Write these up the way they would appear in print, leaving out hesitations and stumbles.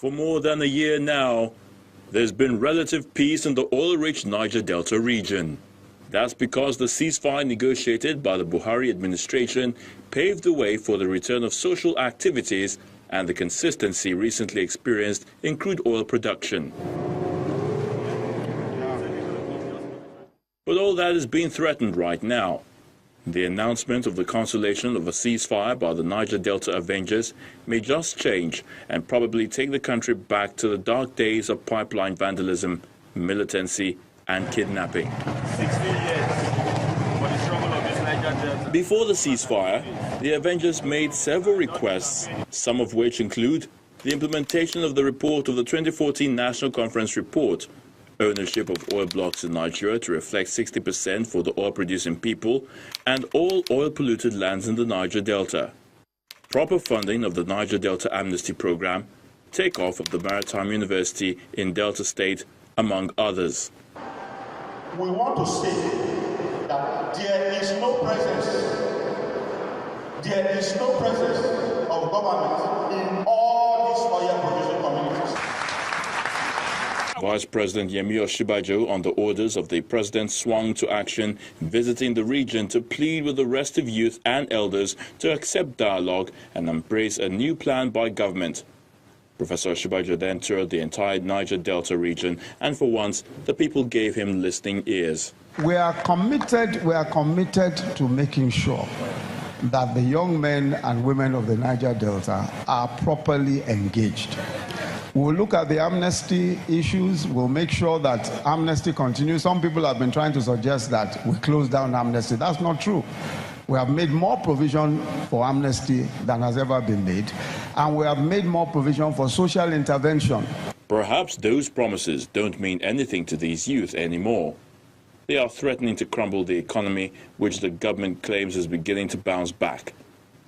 For more than a year now, there's been relative peace in the oil-rich Niger Delta region. That's because the ceasefire negotiated by the Buhari administration paved the way for the return of social activities and the consistency recently experienced in crude oil production. But all that is being threatened right now. The announcement of the cancellation of a ceasefire by the Niger Delta Avengers may just change and probably take the country back to the dark days of pipeline vandalism, militancy and kidnapping. 16 years for the struggle of this Niger Delta. Before the ceasefire, the Avengers made several requests, some of which include the implementation of the report of the 2014 National Conference report, ownership of oil blocks in Nigeria to reflect 60% for the oil-producing people, and all oil-polluted lands in the Niger Delta. Proper funding of the Niger Delta Amnesty Program, takeoff of the Maritime University in Delta State, among others. We want to say that there is no presence of government in all these oil-producing communities. Vice President Yemi Osinbajo, under orders of the president, swung to action, visiting the region to plead with the restive youth and elders to accept dialogue and embrace a new plan by government. Professor Osinbajo then toured the entire Niger Delta region, and for once, the people gave him listening ears. We are committed to making sure that the young men and women of the Niger Delta are properly engaged. We'll look at the amnesty issues. We'll make sure that amnesty continues. Some people have been trying to suggest that we close down amnesty. That's not true. We have made more provision for amnesty than has ever been made, and we have made more provision for social intervention. Perhaps those promises don't mean anything to these youth anymore. They are threatening to crumble the economy, which the government claims is beginning to bounce back.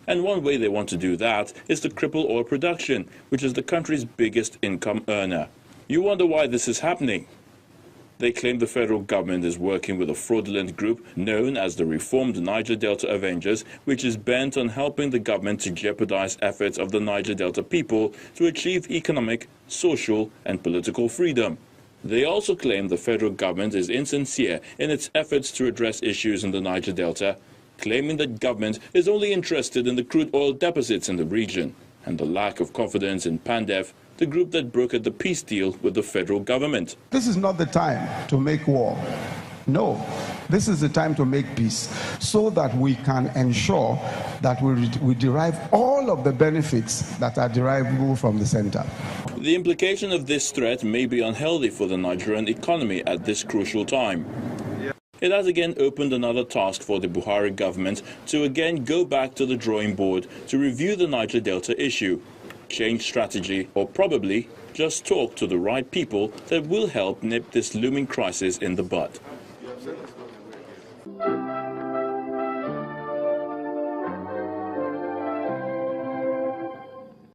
And one way they want to do that is to cripple oil production, which is the country's biggest income earner. You wonder why this is happening. They claim the federal government is working with a fraudulent group known as the Reformed Niger Delta Avengers, which is bent on helping the government to jeopardize efforts of the Niger Delta people to achieve economic, social and political freedom. They also claim the federal government is insincere in its efforts to address issues in the Niger Delta, claiming that government is only interested in the crude oil deposits in the region and the lack of confidence in PANDEF, the group that brokered the peace deal with the federal government. This is not the time to make war. No, this is the time to make peace so that we can ensure that we derive all of the benefits that are derivable from the center. The implication of this threat may be unhealthy for the Nigerian economy at this crucial time. It has again opened another task for the Buhari government to again go back to the drawing board to review the Niger Delta issue, change strategy, or probably just talk to the right people that will help nip this looming crisis in the bud.